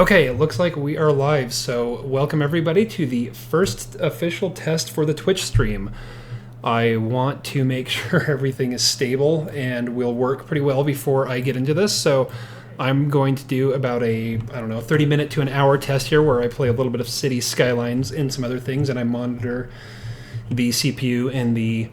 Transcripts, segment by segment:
Okay, it looks like we are live, so welcome everybody to the first official test for the Twitch stream. I want to make sure everything is stable and will work pretty well before I get into this, so I'm going to do about a, 30-minute to an hour test here where I play a little bit of City Skylines and some other things, and I monitor the CPU and the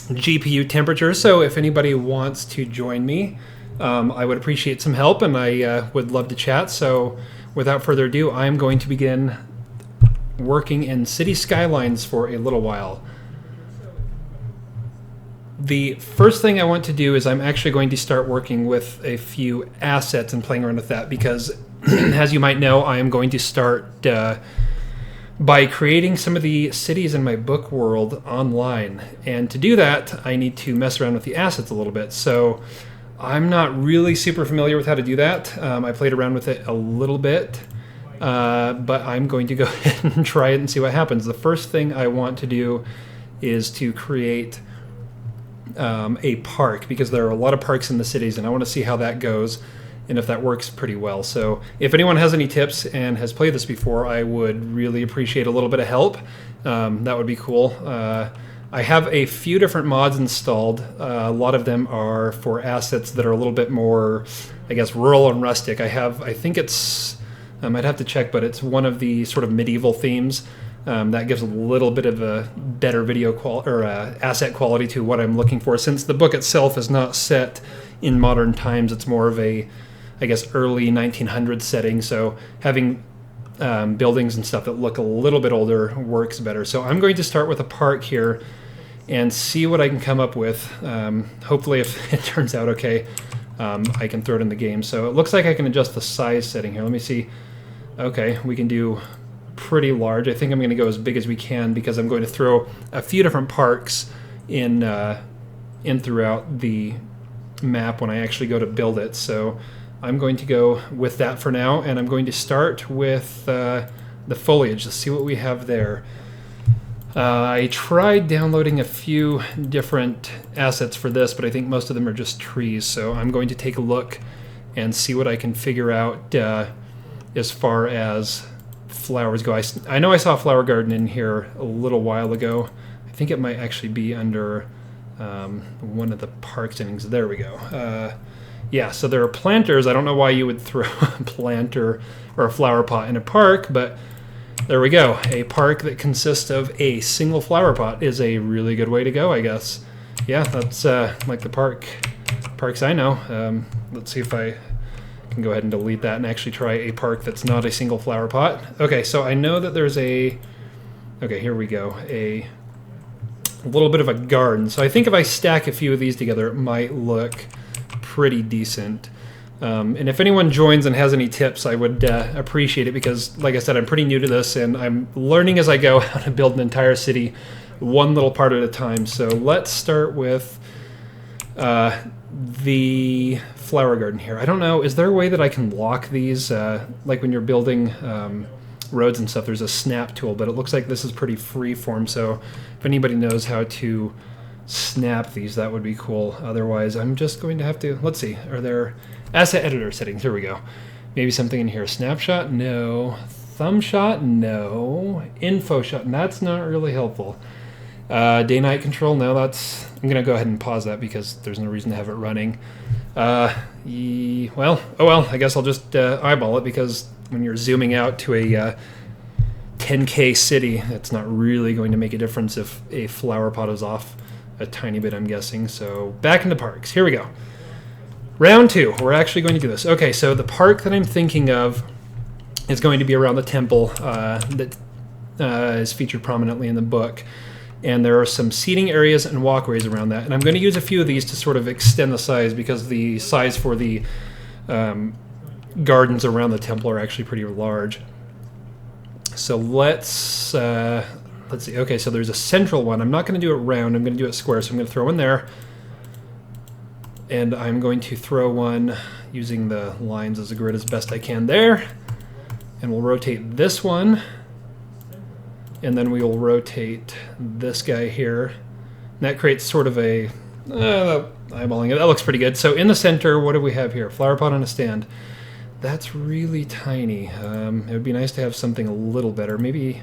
GPU temperature, so if anybody wants to join me, I would appreciate some help, and I would love to chat. So without further ado, I'm going to begin working in City Skylines for a little while. The first thing I want to do is I'm actually going to start working with a few assets and playing around with that because, as you might know, I am going to start by creating some of the cities in my book world online. And to do that, I need to mess around with the assets a little bit. So I'm not really super familiar with how to do that. I played around with it a little bit, but I'm going to go ahead and try it and see what happens. The first thing I want to do is to create a park, because there are a lot of parks in the cities, and I want to see how that goes and if that works pretty well. So if anyone has any tips and has played this before, I would really appreciate a little bit of help. That would be cool. I have a few different mods installed. A lot of them are for assets that are a little bit more, I guess, rural and rustic. I think it's, I'd have to check, but it's one of the sort of medieval themes that gives a little bit of a better video asset quality to what I'm looking for. Since the book itself is not set in modern times, it's more of a, I guess, early 1900s setting. So having buildings and stuff that look a little bit older works better. So I'm going to start with a park here and see what I can come up with. Hopefully, if it turns out okay, I can throw it in the game. So it looks like I can adjust the size setting here. Let me see. Okay, we can do pretty large. I think I'm going to go as big as we can because I'm going to throw a few different parks in throughout the map when I actually go to build it. So I'm going to go with that for now, and I'm going to start with the foliage. Let's see what we have there. I tried downloading a few different assets for this, but I think most of them are just trees, so I'm going to take a look and see what I can figure out as far as flowers go. I know I saw a flower garden in here a little while ago. I think it might actually be under one of the park settings. There we go. Yeah, so there are planters. I don't know why you would throw a planter or a flower pot in a park, but there we go. A park that consists of a single flower pot is a really good way to go, I guess. Yeah, that's like the parks I know. Let's see if I can go ahead and delete that and actually try a park that's not a single flower pot. Okay, so I know that there's okay, here we go. A little bit of a garden. So I think if I stack a few of these together, it might look pretty decent. And if anyone joins and has any tips, I would appreciate it because, like I said, I'm pretty new to this and I'm learning as I go how to build an entire city one little part at a time. So let's start with the flower garden here. I don't know, is there a way that I can lock these? Like when you're building roads and stuff, there's a snap tool, but it looks like this is pretty free form. So if anybody knows how to snap these, that would be cool. Otherwise, I'm just going to have to, let's see, are there asset editor settings? Here we go. Maybe something in here. Snapshot? No. Thumb shot? No. Info shot? That's not really helpful. Day-night control? No, that's, I'm going to go ahead and pause that because there's no reason to have it running. Well, I guess I'll just eyeball it because when you're zooming out to a 10K city, it's not really going to make a difference if a flower pot is off a tiny bit, I'm guessing. So back into parks. Here we go. Round two. We're actually going to do this. Okay, so the park that I'm thinking of is going to be around the temple that is featured prominently in the book. And there are some seating areas and walkways around that. And I'm going to use a few of these to sort of extend the size because the size for the gardens around the temple are actually pretty large. So let's see. Okay, so there's a central one. I'm not going to do it round. I'm going to do it square. So I'm going to throw one there. And I'm going to throw one using the lines as a grid as best I can there. And we'll rotate this one. And then we will rotate this guy here. And that creates sort of a eyeballing it. That looks pretty good. So in the center, what do we have here? Flower pot on a stand. That's really tiny. It would be nice to have something a little better. Maybe,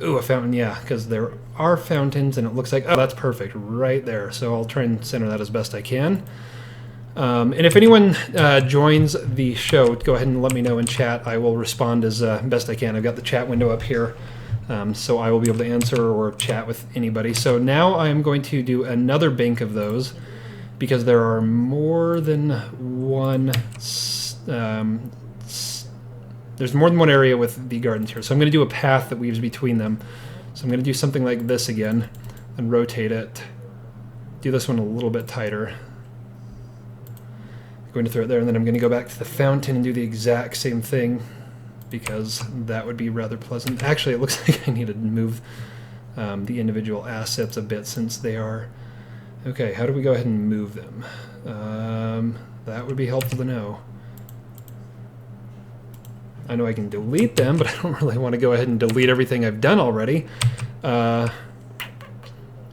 ooh, a fountain, yeah, because there are fountains, and it looks like, oh, that's perfect, right there. So I'll try and center that as best I can. And if anyone joins the show, go ahead and let me know in chat. I will respond as best I can. I've got the chat window up here, so I will be able to answer or chat with anybody. So now I'm going to do another bank of those, because there are more than one... there's more than one area with the gardens here. So I'm going to do a path that weaves between them. So I'm going to do something like this again and rotate it. Do this one a little bit tighter. Going to throw it there, and then I'm going to go back to the fountain and do the exact same thing, because that would be rather pleasant. Actually, it looks like I need to move the individual assets a bit, since they are... Okay, how do we go ahead and move them? That would be helpful to know. I know I can delete them, but I don't really want to go ahead and delete everything I've done already.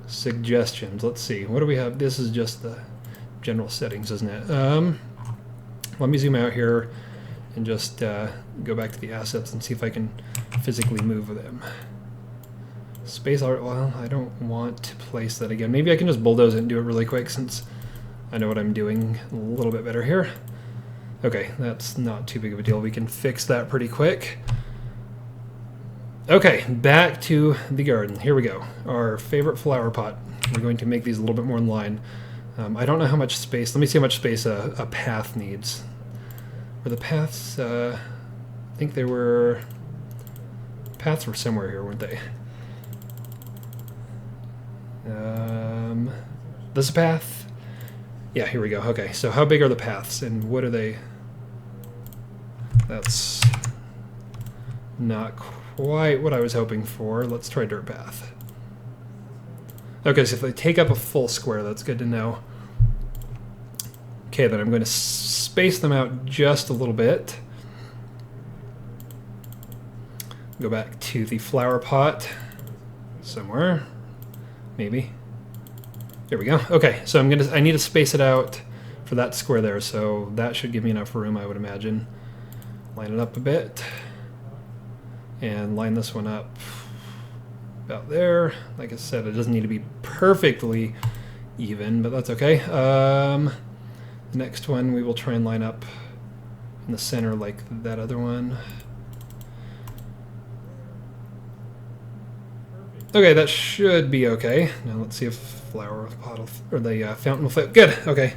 Suggestions. Let's see. What do we have? This is just the general settings, isn't it? Let me zoom out here and just go back to the assets and see if I can physically move them. Space art, well, I don't want to place that again. Maybe I can just bulldoze it and do it really quick, since I know what I'm doing a little bit better here. Okay, that's not too big of a deal. We can fix that pretty quick. Okay, back to the garden. Here we go. Our favorite flower pot. We're going to make these a little bit more in line. I don't know how much space. Let me see how much space a path needs. Were the paths... I think they were... Paths were somewhere here, weren't they? This is a path? Yeah, here we go. Okay, so how big are the paths, and what are they? That's not quite what I was hoping for. Let's try dirt path. Okay, so if they take up a full square, that's good to know. Okay, then I'm going to space them out just a little bit. Go back to the flower pot somewhere. Maybe. There we go. Okay, so I need to space it out for that square there, so that should give me enough room, I would imagine. Line it up a bit. And line this one up about there. Like I said, it doesn't need to be perfectly even, but that's okay. The next one we will try and line up in the center like that other one. Okay, that should be okay. Now let's see if flower pot or the fountain will fit. Good. Okay,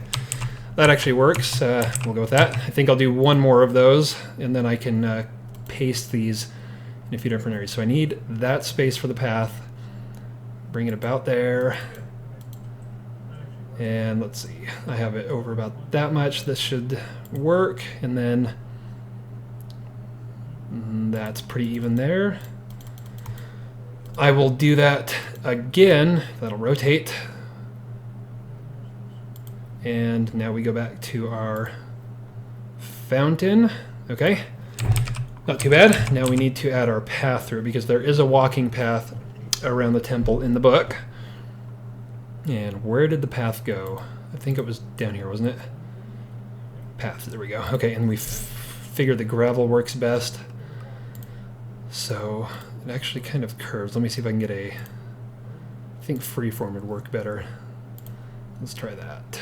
that actually works. We'll go with that. I think I'll do one more of those, and then I can paste these in a few different areas. So I need that space for the path. Bring it about there. And let's see. I have it over about that much. This should work. And then that's pretty even there. I will do that again. That'll rotate. And now we go back to our fountain. Okay. Not too bad. Now we need to add our path through, because there is a walking path around the temple in the book. And where did the path go? I think it was down here, wasn't it? Path, there we go. Okay, and we figured the gravel works best. So it actually kind of curves. Let me see if I can get a... I think freeform would work better. Let's try that.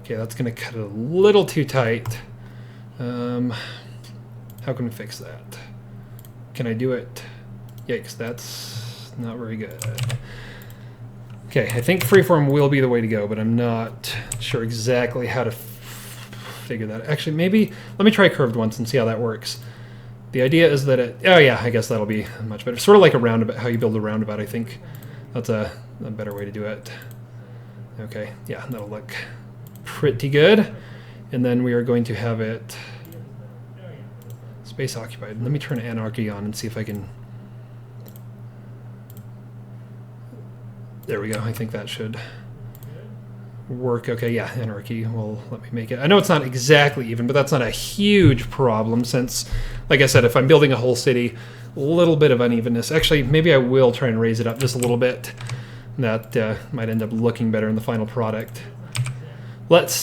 Okay, that's going to cut it a little too tight. How can we fix that? Can I do it? Yikes, that's not very good. Okay, I think freeform will be the way to go, but I'm not sure exactly how to figure that. Actually, maybe, let me try curved once and see how that works. The idea is that it, oh yeah, I guess that'll be much better. Sort of like a roundabout, how you build a roundabout, I think. That's a better way to do it. Okay, yeah, that'll look pretty good. And then we are going to have it space occupied. Let me turn anarchy on and see if I can... There we go, I think that should work. Okay, yeah, anarchy will let me make it. I know it's not exactly even, but that's not a huge problem since, like I said, if I'm building a whole city, a little bit of unevenness. Actually, maybe I will try and raise it up just a little bit. That might end up looking better in the final product. Let's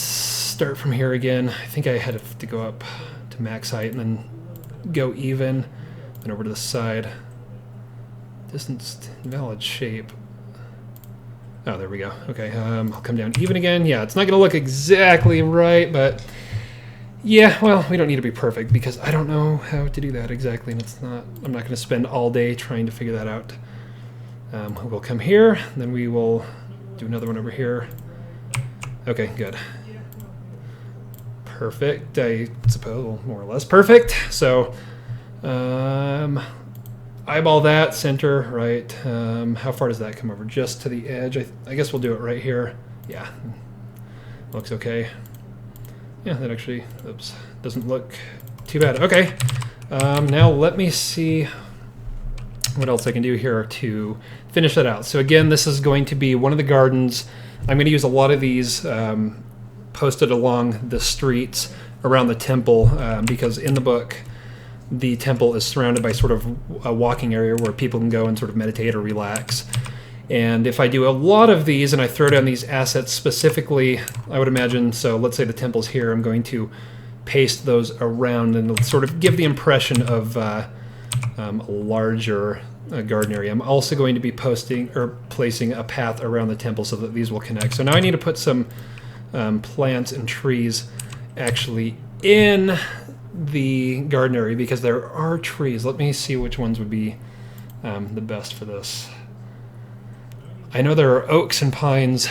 start from here again. I think I had to go up to max height and then go even, then over to the side. Distance invalid shape. Oh, there we go. Okay, I'll come down even again. Yeah, it's not going to look exactly right, but yeah, well, we don't need to be perfect because I don't know how to do that exactly, and I'm not going to spend all day trying to figure that out. We'll come here, then we will do another one over here. Okay, good. Perfect, I suppose, more or less perfect. So, eyeball that, center, right. How far does that come over? Just to the edge. I guess we'll do it right here. Yeah, looks okay. Yeah, that actually, oops, doesn't look too bad. Okay, now let me see what else I can do here to finish that out. So again, this is going to be one of the gardens. I'm going to use a lot of these posted along the streets around the temple because in the book, the temple is surrounded by sort of a walking area where people can go and sort of meditate or relax. And if I do a lot of these and I throw down these assets specifically, I would imagine, so let's say the temple's here, I'm going to paste those around and it'll sort of give the impression of a larger garden area. I'm also going to be placing a path around the temple so that these will connect. So now I need to put some plants and trees actually in the garden area because there are trees. Let me see which ones would be the best for this. I know there are oaks and pines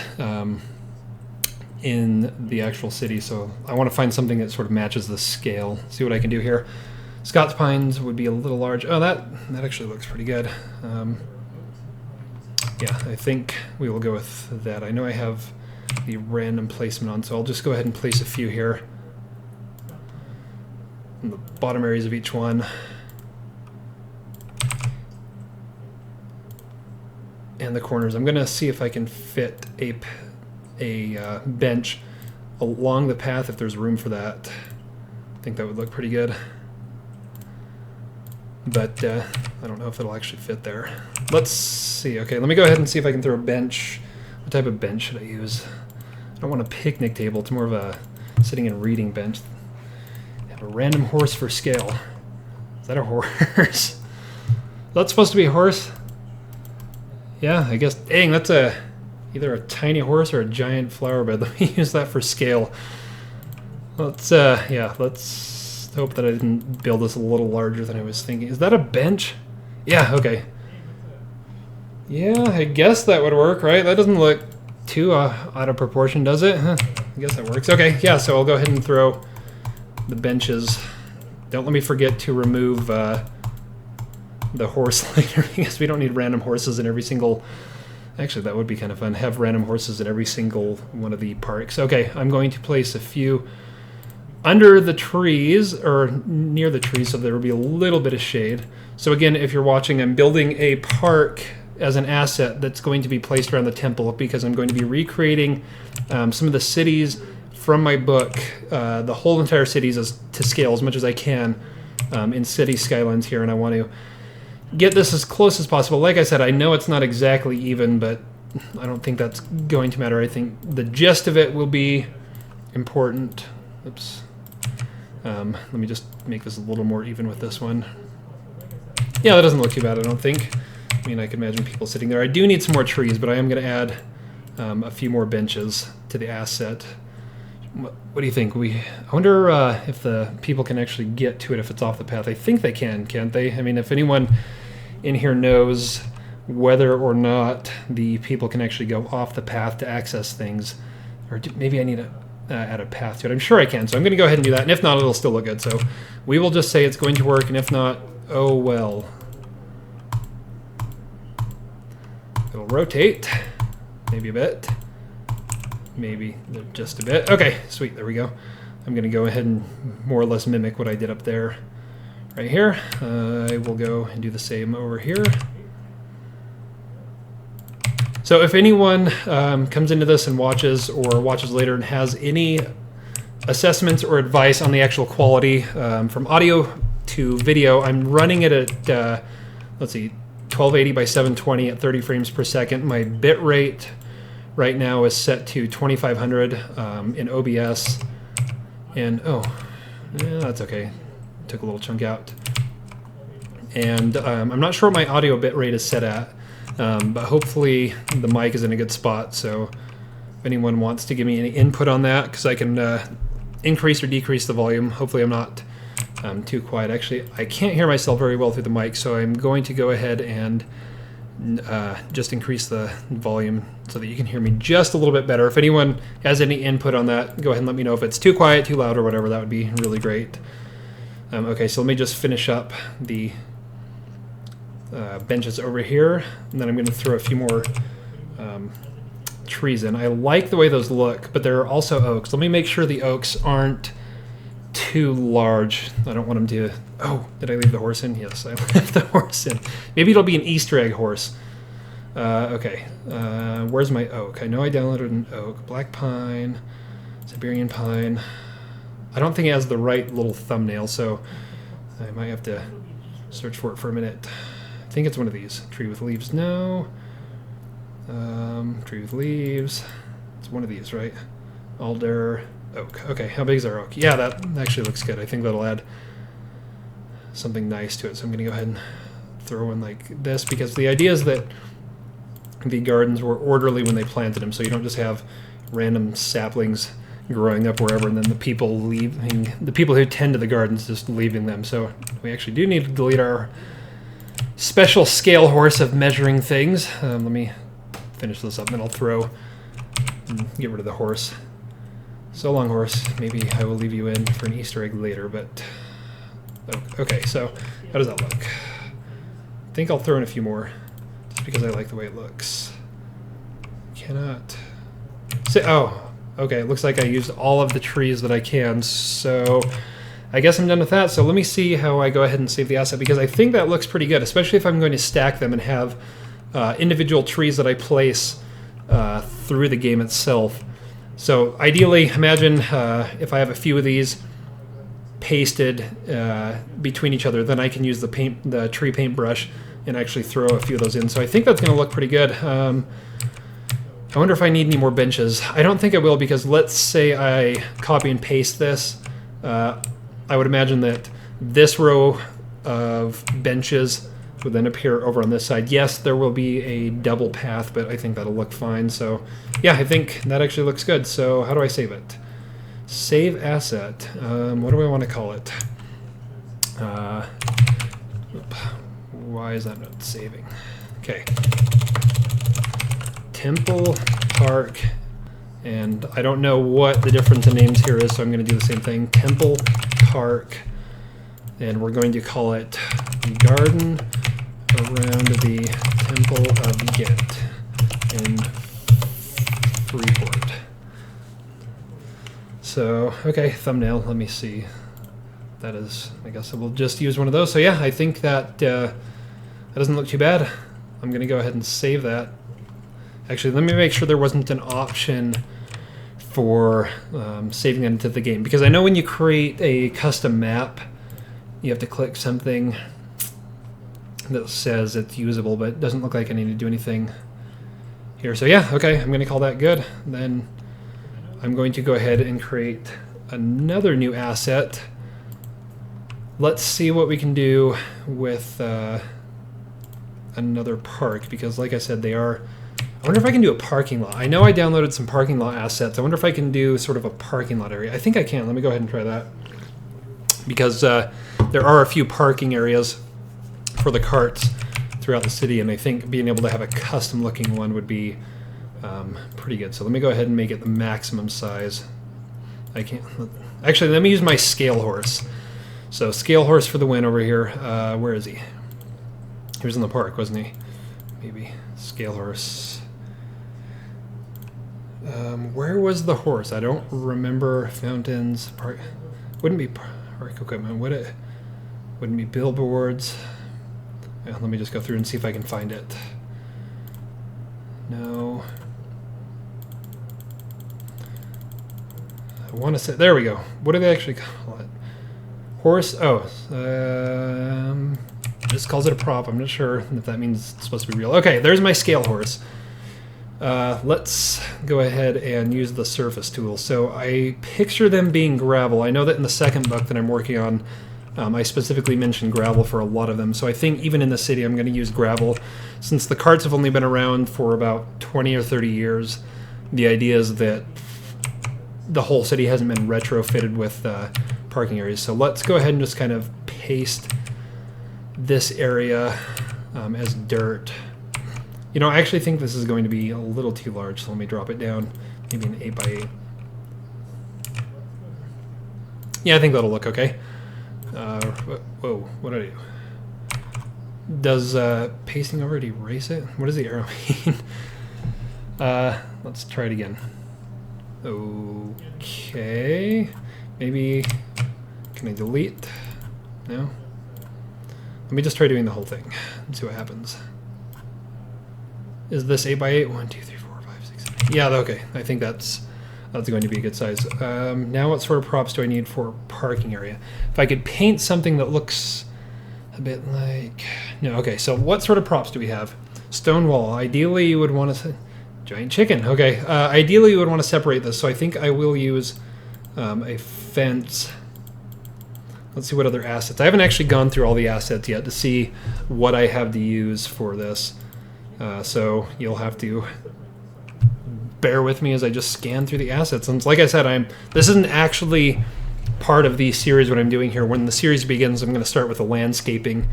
in the actual city, so I want to find something that sort of matches the scale. See what I can do here. Scots pines would be a little large. Oh, that actually looks pretty good. Yeah, I think we will go with that. I know I have the random placement on, so I'll just go ahead and place a few here in the bottom areas of each one. And the corners. I'm going to see if I can fit a bench along the path if there's room for that. I think that would look pretty good. But I don't know if it'll actually fit there. Let's see. Okay, let me go ahead and see if I can throw a bench. What type of bench should I use? I don't want a picnic table. It's more of a sitting and reading bench. Have a random horse for scale. Is that a horse? That's supposed to be a horse? Yeah, I guess. Dang, that's either a tiny horse or a giant flower bed. Let me use that for scale. Let's hope that I didn't build this a little larger than I was thinking. Is that a bench? Yeah, okay. Yeah, I guess that would work, right? That doesn't look too out of proportion, does it? Huh, I guess that works. Okay, yeah, so I'll go ahead and throw the benches. Don't let me forget to remove the horse later because we don't need random horses in every single... Actually, that would be kind of fun. Have random horses in every single one of the parks. Okay, I'm going to place a few under the trees, or near the trees, so there will be a little bit of shade. So again, if you're watching, I'm building a park as an asset that's going to be placed around the temple because I'm going to be recreating some of the cities from my book, the whole entire cities to scale as much as I can in City Skylines here, and I want to get this as close as possible. Like I said, I know it's not exactly even, but I don't think that's going to matter. I think the gist of it will be important. Oops. Let me just make this a little more even with this one. Yeah, that doesn't look too bad, I don't think. I mean, I can imagine people sitting there. I do need some more trees, but I am going to add a few more benches to the asset. What do you think? I wonder if the people can actually get to it if it's off the path. I think they can, can't they? I mean, if anyone in here knows whether or not the people can actually go off the path to access things, or maybe I need to add a path to it. I'm sure I can, so I'm going to go ahead and do that, and if not, it'll still look good. So we will just say it's going to work, and if not, oh well. It'll rotate, maybe a bit. Maybe just a bit. Okay, sweet, there we go. I'm going to go ahead and more or less mimic what I did up there right here. I will go and do the same over here. So if anyone comes into this and watches or watches later and has any assessments or advice on the actual quality from audio to video, I'm running it at, let's see, 1280 by 720 at 30 frames per second. My bit rate right now is set to 2500 in OBS. And, oh, yeah, that's okay. Took a little chunk out. And I'm not sure what my audio bitrate is set at, but hopefully the mic is in a good spot. So if anyone wants to give me any input on that, because I can increase or decrease the volume. Hopefully I'm not too quiet. Actually, I can't hear myself very well through the mic, so I'm going to go ahead and just increase the volume so that you can hear me just a little bit better. If anyone has any input on that, go ahead and let me know if it's too quiet, too loud, or whatever. That would be really great. Okay, so let me just finish up the benches over here, and then I'm going to throw a few more trees in. I like the way those look, but there are also oaks. Let me make sure the oaks aren't too large. I don't want them to... Oh, did I leave the horse in? Yes, I left the horse in. Maybe it'll be an Easter egg horse. Okay, where's my oak? I know I downloaded an oak. Black pine, Siberian pine. I don't think it has the right little thumbnail, so I might have to search for it for a minute. I think it's one of these. Tree with leaves, no. Tree with leaves. It's one of these, right? Alder, oak. Okay, how big is our oak? Yeah, that actually looks good. I think that'll add something nice to it. So I'm going to go ahead and throw in like this, because the idea is that the gardens were orderly when they planted them, so you don't just have random saplings growing up wherever, and then the people who tend to the gardens just leaving them. So we actually do need to delete our special scale horse of measuring things. Let me finish this up, and then I'll throw and get rid of the horse. So long, horse. Maybe I will leave you in for an Easter egg later, but... Okay, so how does that look? I think I'll throw in a few more, just because I like the way it looks. Cannot... Oh, okay, it looks like I used all of the trees that I can, so I guess I'm done with that. So let me see how I go ahead and save the asset, because I think that looks pretty good, especially if I'm going to stack them and have individual trees that I place through the game itself. So ideally, imagine if I have a few of these pasted between each other, then I can use the tree paintbrush and actually throw a few of those in. So I think that's going to look pretty good. I wonder if I need any more benches. I don't think I will, because let's say I copy and paste this. I would imagine that this row of benches would then appear over on this side. Yes, there will be a double path, but I think that'll look fine. So yeah, I think that actually looks good. So how do I save it? Save asset. What do I want to call it? Why is that not saving? Okay. Temple Park, and I don't know what the difference in names here is, so I'm going to do the same thing. Temple Park, and we're going to call it Garden Around the Temple of Ghent in Freeport. So, okay, thumbnail, let me see. That is, I guess I will just use one of those. So yeah, I think that that doesn't look too bad. I'm going to go ahead and save that. Actually, let me make sure there wasn't an option for saving that into the game, because I know when you create a custom map, you have to click something that says it's usable, but it doesn't look like I need to do anything here. So yeah, okay, I'm going to call that good. Then I'm going to go ahead and create another new asset. Let's see what we can do with another park, because like I said, they are... I wonder if I can do a parking lot. I know I downloaded some parking lot assets. I wonder if I can do sort of a parking lot area. I think I can. Let me go ahead and try that, because there are a few parking areas for the carts throughout the city, and I think being able to have a custom looking one would be pretty good. So let me go ahead and make it the maximum size. I can't... Actually, let me use my scale horse. So scale horse for the win over here. Where is he? He was in the park, wasn't he? Maybe. Scale horse. Where was the horse? I don't remember. Fountains, park. Wouldn't be park equipment, would it? Wouldn't be billboards. Yeah, let me just go through and see if I can find it. No. I want to say, there we go. What do they actually call it? Horse, oh, just calls it a prop. I'm not sure if that means it's supposed to be real. Okay, there's my scale horse. Let's go ahead and use the surface tool. So I picture them being gravel. I know that in the second book that I'm working on, I specifically mentioned gravel for a lot of them. So I think even in the city I'm going to use gravel. Since the carts have only been around for about 20 or 30 years, the idea is that the whole city hasn't been retrofitted with parking areas. So let's go ahead and just kind of paste this area as dirt. You know, I actually think this is going to be a little too large, so let me drop it down. Maybe an 8x8. Yeah, I think that'll look okay. Whoa, what did I do? Does pasting over erase it? What does the arrow mean? Let's try it again. Okay. Maybe, can I delete? No? Let me just try doing the whole thing and see what happens. Is this 8x8? 1, 2, 3, 4, 5, 6, 7, 8. Yeah, okay. I think that's going to be a good size. Now what sort of props do I need for parking area? If I could paint something that looks a bit like... No, okay, so what sort of props do we have? Stone wall. Ideally you would want to... Giant chicken. Okay, ideally you would want to separate this, so I think I will use a fence. Let's see what other assets. I haven't actually gone through all the assets yet to see what I have to use for this. So you'll have to bear with me as I just scan through the assets. And like I said, this isn't actually part of the series what I'm doing here. When the series begins, I'm going to start with the landscaping.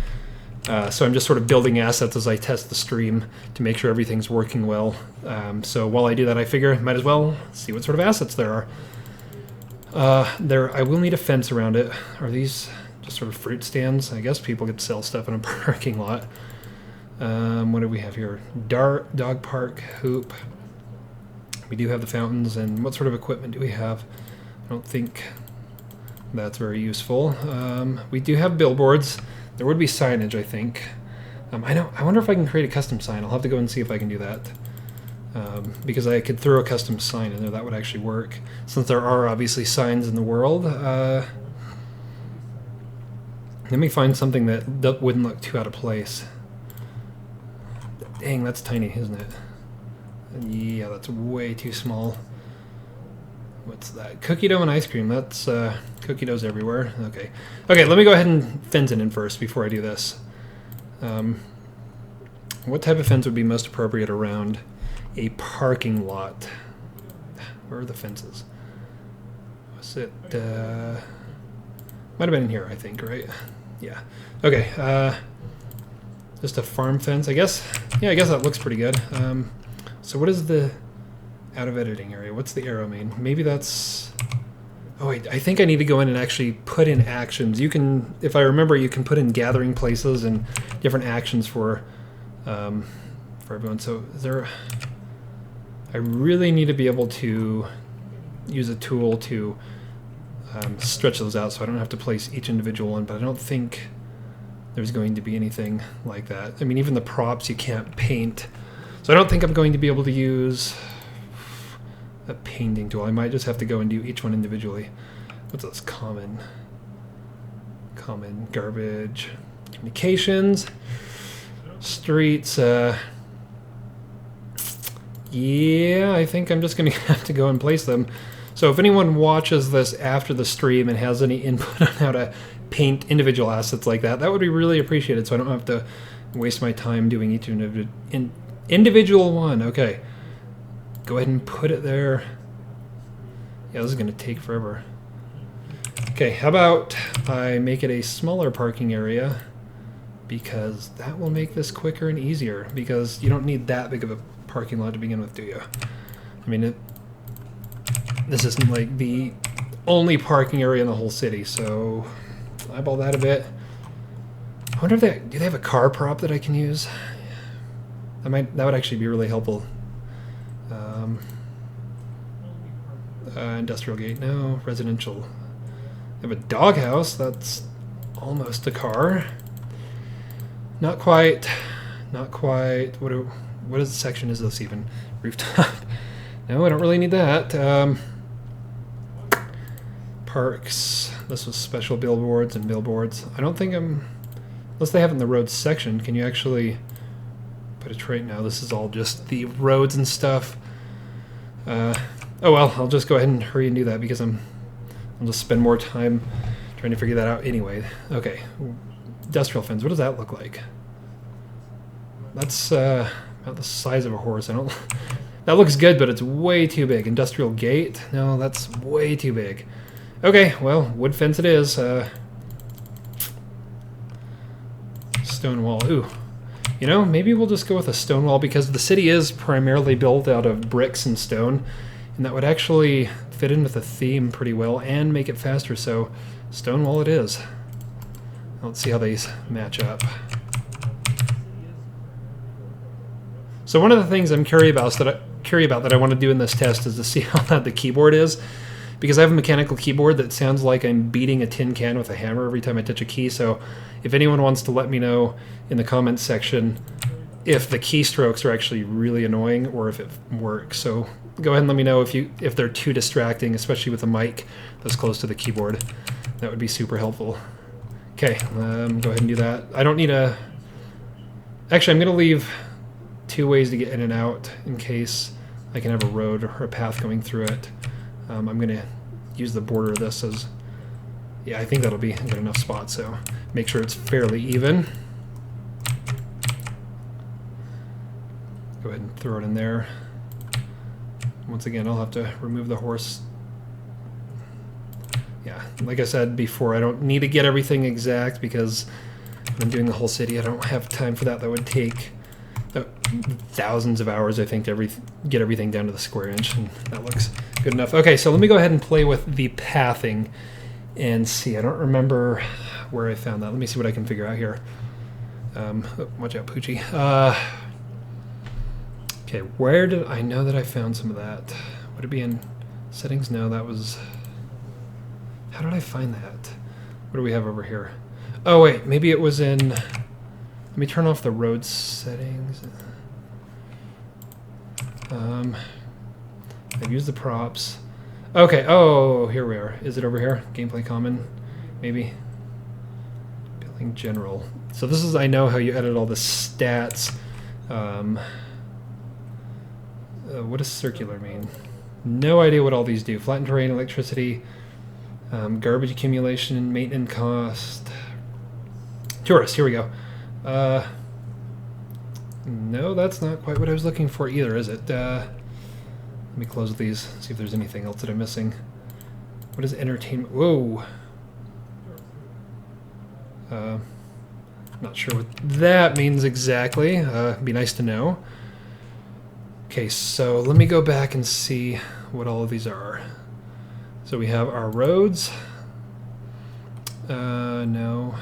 So I'm just sort of building assets as I test the stream to make sure everything's working well. So while I do that, I figure I might as well see what sort of assets there are. I will need a fence around it. Are these just sort of fruit stands? I guess people could sell stuff in a parking lot. What do we have here? Dog park, hoop. We do have the fountains, and what sort of equipment do we have? I don't think that's very useful. We do have billboards. There would be signage, I think. I wonder if I can create a custom sign. I'll have to go and see if I can do that. Because I could throw a custom sign in there. That would actually work. Since there are obviously signs in the world. Let me find something that wouldn't look too out of place. Dang, that's tiny, isn't it? Yeah, that's way too small. What's that? Cookie dough and ice cream. That's cookie dough's everywhere. Okay. Okay, let me go ahead and fence it in first before I do this. What type of fence would be most appropriate around a parking lot? Where are the fences? Was it... might have been in here, I think, right? Yeah. Okay. Just a farm fence, I guess. Yeah, I guess that looks pretty good. So what is the out of editing area? What's the arrow mean? Maybe that's... Oh wait, I think I need to go in and actually put in actions. You can, if I remember, you can put in gathering places and different actions for everyone. So is there... I really need to be able to use a tool to stretch those out so I don't have to place each individual one, but I don't think there's going to be anything like that. I mean, even the props you can't paint. So I don't think I'm going to be able to use a painting tool. I might just have to go and do each one individually. What's this? Common, garbage, communications, streets. Yeah, I think I'm just going to have to go and place them. So if anyone watches this after the stream and has any input on how to paint individual assets like that, that would be really appreciated, so I don't have to waste my time doing each individual one. Okay. Go ahead and put it there. Yeah, this is going to take forever. Okay, how about I make it a smaller parking area, because that will make this quicker and easier, because you don't need that big of a parking lot to begin with, do you? I mean, this isn't like the only parking area in the whole city, so eyeball that a bit. I wonder if do they have a car prop that I can use? That would actually be really helpful. Industrial gate, no. Residential. They have a doghouse. That's almost a car. Not quite. Not quite. What is the section is this even? Rooftop. No, I don't really need that. Parks. This was special billboards and billboards. I don't think unless they have it in the roads section, can you actually But it's right now, this is all just the roads and stuff. Oh well, I'll just go ahead and hurry and do that because I'll just spend more time trying to figure that out anyway. Okay, industrial fence, what does that look like? That's about the size of a horse. That looks good, but it's way too big. Industrial gate? No, that's way too big. Okay, well, wood fence it is. Stone wall. Ooh. You know, maybe we'll just go with a stone wall because the city is primarily built out of bricks and stone, and that would actually fit in with the theme pretty well and make it faster, so stone wall it is. Let's see how these match up. So one of the things I'm curious about that I want to do in this test is to see how loud the keyboard is, because I have a mechanical keyboard that sounds like I'm beating a tin can with a hammer every time I touch a key. So if anyone wants to let me know in the comments section if the keystrokes are actually really annoying or if it works. So go ahead and let me know if they're too distracting, especially with a mic that's close to the keyboard. That would be super helpful. Okay, go ahead and do that. I don't need a... Actually, I'm going to leave 2 ways to get in and out in case I can have a road or a path going through it. I'm going to use the border of this as... Yeah, I think that'll be a good enough spot, so make sure it's fairly even. Go ahead and throw it in there. Once again, I'll have to remove the horse. Yeah, like I said before, I don't need to get everything exact because when I'm doing the whole city, I don't have time for that. That would take thousands of hours, I think, to get everything down to the square inch, and that looks good enough. Okay, so let me go ahead and play with the pathing and see. I don't remember where I found that. Let me see what I can figure out here. Oh, watch out, Poochie. Okay, where did I know that I found some of that? Would it be in settings? No, that was... How did I find that? What do we have over here? Oh, wait, maybe it was in... Let me turn off the road settings. I've used the props. Okay, oh, here we are. Is it over here? Gameplay common, maybe? Building general. So this is, I know how you edit all the stats. What does circular mean? No idea what all these do. Flattened terrain, electricity, garbage accumulation, maintenance cost. Tourist, here we go. No, that's not quite what I was looking for either, is it? Let me close these, see if there's anything else that I'm missing. What is entertainment? Whoa! Not sure what that means exactly. It'd be nice to know. Okay, so let me go back and see what all of these are. So we have our roads. No.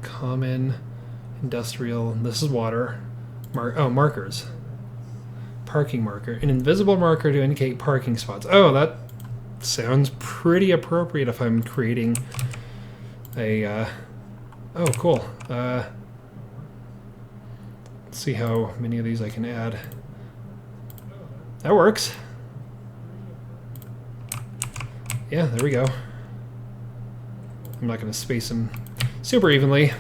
Common. Industrial. This is water. Markers. Parking marker. An invisible marker to indicate parking spots. Oh, that sounds pretty appropriate if I'm creating a... oh, cool. Let's see how many of these I can add. That works. Yeah, there we go. I'm not going to space them super evenly.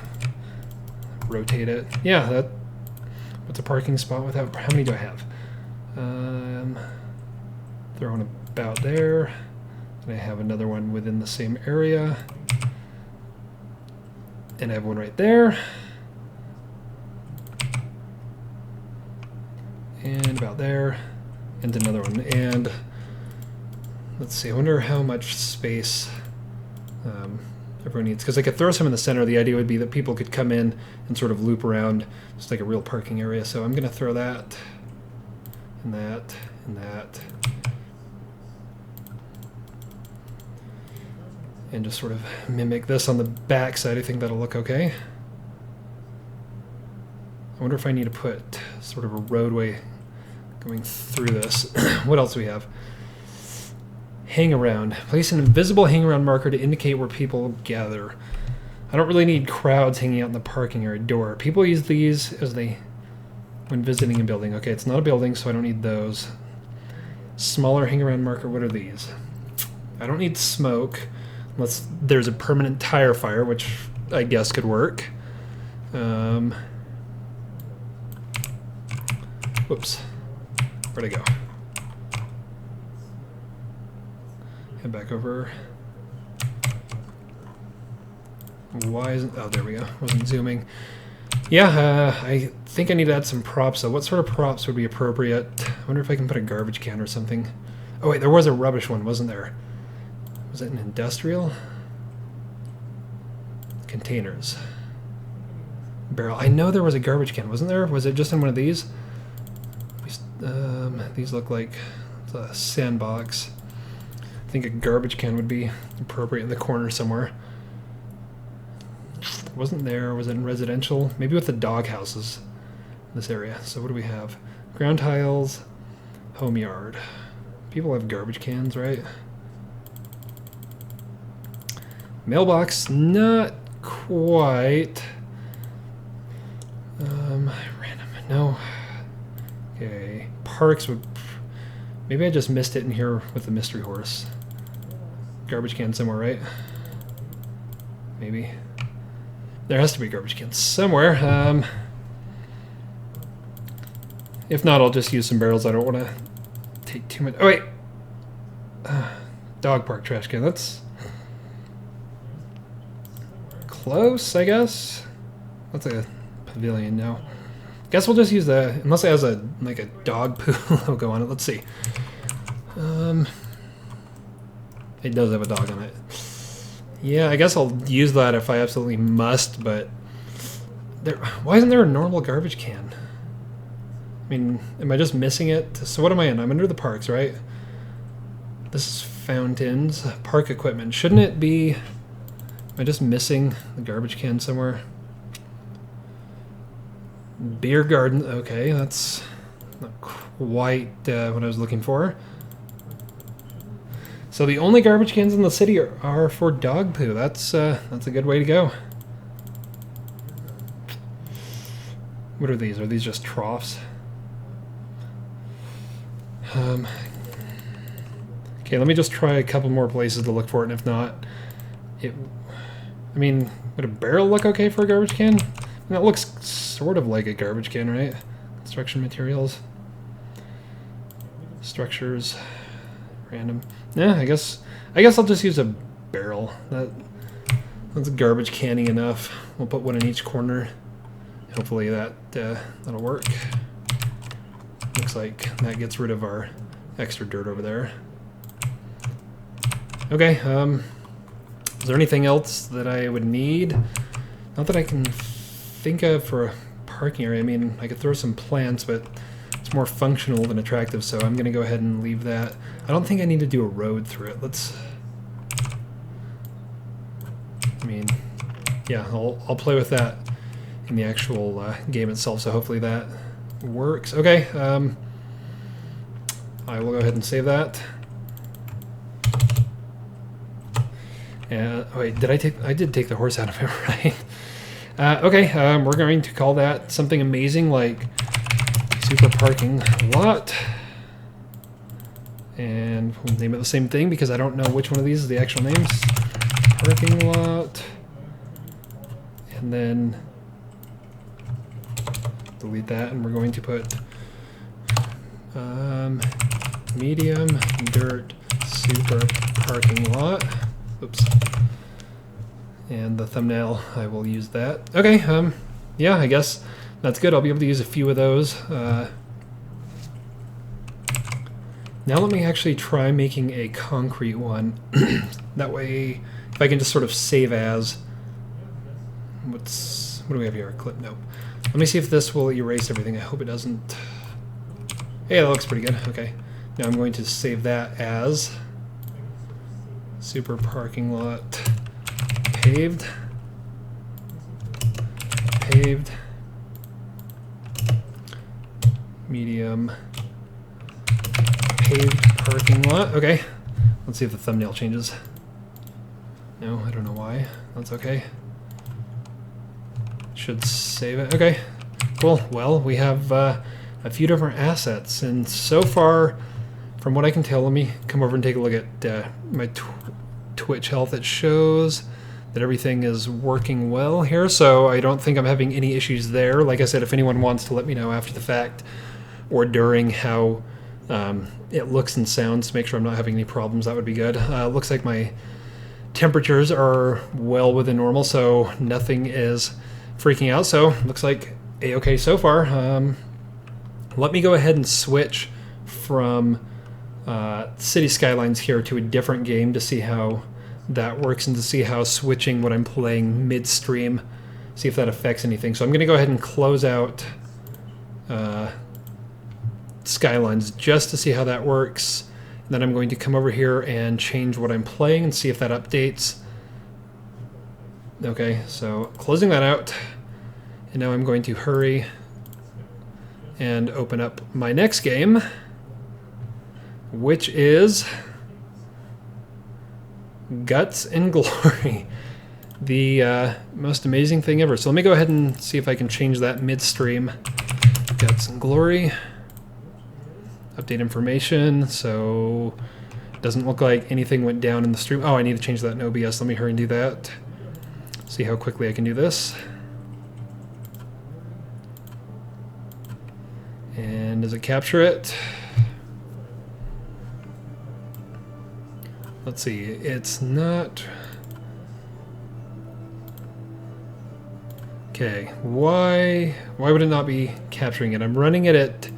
Rotate it. Yeah, that. What's a parking spot without? How many do I have? Throw one about there. And I have another one within the same area. And I have one right there. And about there. And another one. And let's see, I wonder how much space everyone needs. Because I could throw some in the center. The idea would be that people could come in and sort of loop around, just like a real parking area. So I'm going to throw that, and that, and that. And just sort of mimic this on the back side. I think that'll look okay. I wonder if I need to put sort of a roadway going through this. What else do we have? Hang around. Place an invisible hang around marker to indicate where people gather. I don't really need crowds hanging out in the parking area door. People use these as when visiting a building. Okay, it's not a building, so I don't need those. Smaller hang around marker. What are these? I don't need smoke unless there's a permanent tire fire, which I guess could work. Whoops. Where'd I go? Head back over. Why isn't... Oh, there we go. Wasn't zooming. Yeah, I think I need to add some props. So what sort of props would be appropriate? I wonder if I can put a garbage can or something. Oh, wait, there was a rubbish one, wasn't there? Was it an industrial? Containers. Barrel. I know there was a garbage can, wasn't there? Was it just in one of these? These look like it's a sandbox. I think a garbage can would be appropriate in the corner somewhere. Wasn't there? Was it in residential? Maybe with the dog houses in this area. So what do we have? Ground tiles, home yard. People have garbage cans, right? Mailbox, not quite. Random, no. Okay, parks would... Maybe I just missed it in here with the mystery horse. Garbage can somewhere, right? Maybe. There has to be a garbage can somewhere. If not, I'll just use some barrels. I don't want to take too much... Oh, wait! Dog park trash can. That's... close, I guess? That's a pavilion now. Guess we'll just use the... Unless it has a like a dog poo logo on it. Let's see. It does have a dog on it. Yeah, I guess I'll use that if I absolutely must, but... Why isn't there a normal garbage can? I mean, am I just missing it? So what am I in? I'm under the parks, right? This is fountains. Park equipment. Shouldn't it be... Am I just missing the garbage can somewhere? Beer garden. Okay, that's not quite what I was looking for. So the only garbage cans in the city are for dog poo. That's a good way to go. What are these? Are these just troughs? Okay, let me just try a couple more places to look for it, and if not, I mean, would a barrel look okay for a garbage can? That looks sort of like a garbage can, right? Construction materials. Structures. Random. Yeah, I guess I'll just use a barrel. That's garbage canny enough. We'll put one in each corner. Hopefully that'll work. Looks like that gets rid of our extra dirt over there. Okay, is there anything else that I would need? Not that I can think of for a parking area. I mean, I could throw some plants, but it's more functional than attractive, so I'm going to go ahead and leave that. I don't think I need to do a road through it. I mean, yeah, I'll play with that in the actual game itself, so hopefully that works. Okay, I will go ahead and save that. Wait, I did take the horse out of it, right? Okay, we're going to call that something amazing like super parking lot. And we'll name it the same thing because I don't know which one of these is the actual names. Parking lot. And then delete that, and we're going to put medium dirt super parking lot. Oops. And the thumbnail, I will use that. Okay, yeah, I guess that's good. I'll be able to use a few of those. Now let me actually try making a concrete one. That way, if I can just sort of save as... What do we have here? A clip? Nope. Let me see if this will erase everything. I hope it doesn't. Hey, that looks pretty good. Okay. Now I'm going to save that as super parking lot paved. Medium paved parking lot. Okay. Let's see if the thumbnail changes. No, I don't know why. That's okay. Should save it. Okay, cool. Well, we have a few different assets, and so far, from what I can tell, let me come over and take a look at my Twitch health. It shows that everything is working well here, so I don't think I'm having any issues there. Like I said, if anyone wants to let me know after the fact or during how it looks and sounds to make sure I'm not having any problems. That would be good. Looks like my temperatures are well within normal, so nothing is freaking out. So looks like a-okay so far. Let me go ahead and switch from City Skylines here to a different game to see how that works and to see how switching what I'm playing midstream, see if that affects anything. So I'm going to go ahead and close out Skylines just to see how that works. And then I'm going to come over here and change what I'm playing and see if that updates. Okay, so closing that out. And now I'm going to hurry and open up my next game, which is Guts and Glory. The most amazing thing ever. So let me go ahead and see if I can change that midstream. Guts and Glory. Update information. So it doesn't look like anything went down in the stream. Oh, I need to change that in OBS. Let me hurry and do that. See how quickly I can do this. And does it capture it? Let's see. It's not... Okay, why would it not be capturing it? I'm running it at...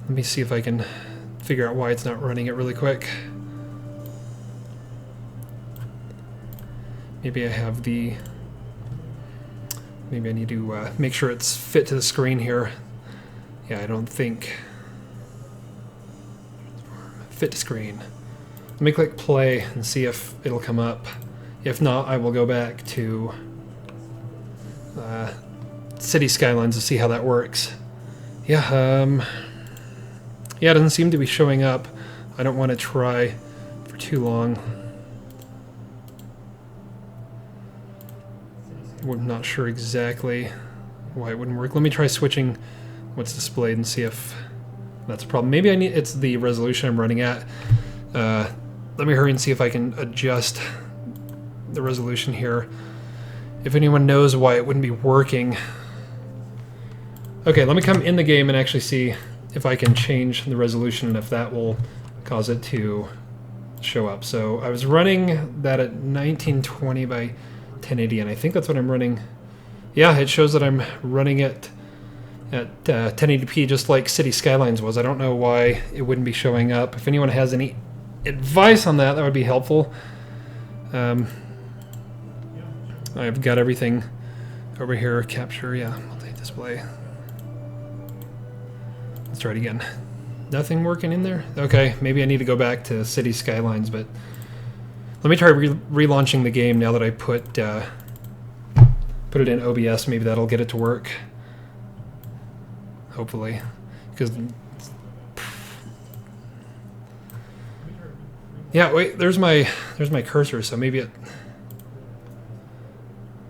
Let me see if I can figure out why it's not running it really quick. Maybe I have the... Maybe I need to make sure it's fit to the screen here. Yeah, I don't think... Fit to screen. Let me click play and see if it'll come up. If not, I will go back to City Skylines to see how that works. Yeah, yeah, it doesn't seem to be showing up. I don't want to try for too long. I'm not sure exactly why it wouldn't work. Let me try switching what's displayed and see if that's a problem. Maybe it's the resolution I'm running at. Let me hurry and see if I can adjust the resolution here. If anyone knows why it wouldn't be working. Okay, let me come in the game and actually see if I can change the resolution and if that will cause it to show up. So I was running that at 1920 by 1080, and I think that's what I'm running. Yeah, it shows that I'm running it at 1080p just like City Skylines was. I don't know why it wouldn't be showing up. If anyone has any advice on that, that would be helpful. I've got everything over here. Capture, yeah, multi-display. Let's try it again. Nothing working in there? Okay, maybe I need to go back to City Skylines, but let me try relaunching the game now that I put it in OBS. Maybe that'll get it to work. Hopefully, because yeah, wait, there's my cursor, so maybe it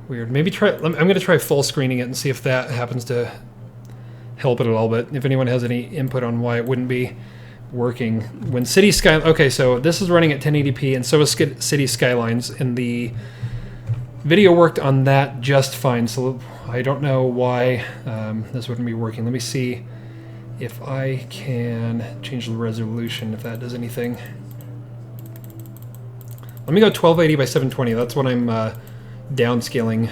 weird. Maybe I'm going to try full screening it and see if that happens to help it at all. But if anyone has any input on why it wouldn't be working when City Sky. Okay, so this is running at 1080p, and so is City Skylines, and the video worked on that just fine. So I don't know why this wouldn't be working. Let me see if I can change the resolution, if that does anything. Let me go 1280 by 720. That's what I'm downscaling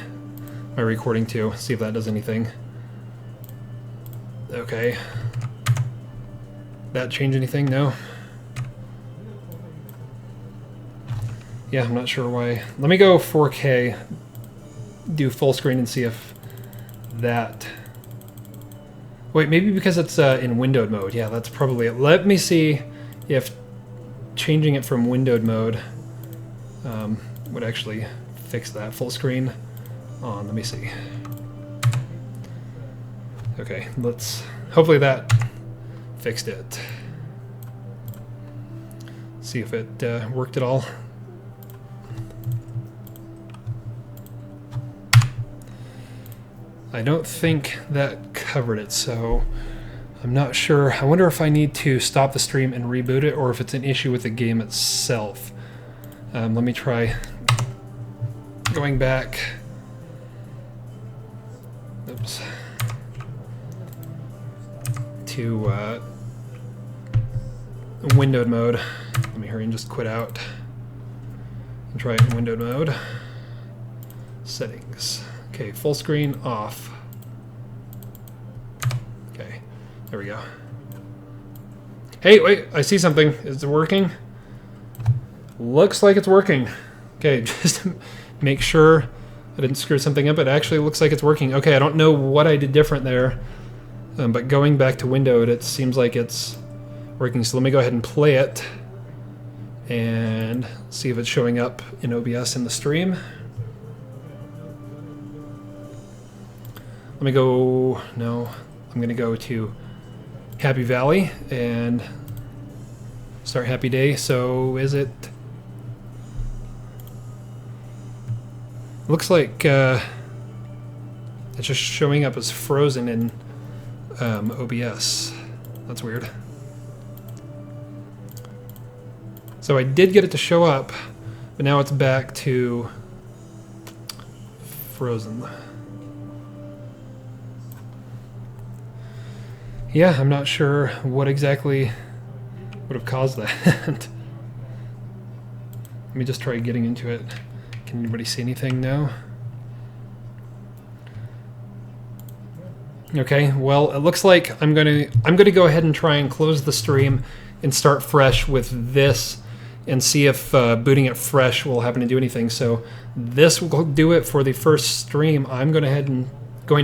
my recording to. See if that does anything. Okay. That change anything? No. Yeah, I'm not sure why. Let me go 4K, do full screen, and see if that... Wait, maybe because it's in windowed mode. Yeah, that's probably it. Let me see if changing it from windowed mode would actually fix that. Full screen on. Let me see. Okay, let's... Hopefully that fixed it. See if it worked at all. I don't think that covered it, so I'm not sure. I wonder if I need to stop the stream and reboot it, or if it's an issue with the game itself. Let me try going back. Oops. to windowed mode. Let me hurry and just quit out and try it in windowed mode. Settings. Okay, full screen off. Okay, there we go. Hey, wait, I see something. Is it working? Looks like it's working. Okay, just to make sure I didn't screw something up. It actually looks like it's working. Okay, I don't know what I did different there, but going back to windowed, it seems like it's working. So let me go ahead and play it and see if it's showing up in OBS in the stream. Let me go, no, I'm gonna go to Happy Valley and start Happy Day. So is it, looks like it's just showing up as frozen in OBS. That's weird. So I did get it to show up, but now it's back to frozen. Yeah, I'm not sure what exactly would have caused that. Let me just try getting into it. Can anybody see anything now? Okay, well, it looks like I'm gonna go ahead and try and close the stream and start fresh with this and see if booting it fresh will happen to do anything. So this will do it for the first stream. I'm going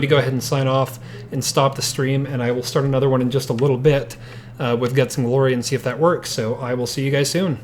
to go ahead and sign off and stop the stream, and I will start another one in just a little bit with Guts and Glory and see if that works. So I will see you guys soon.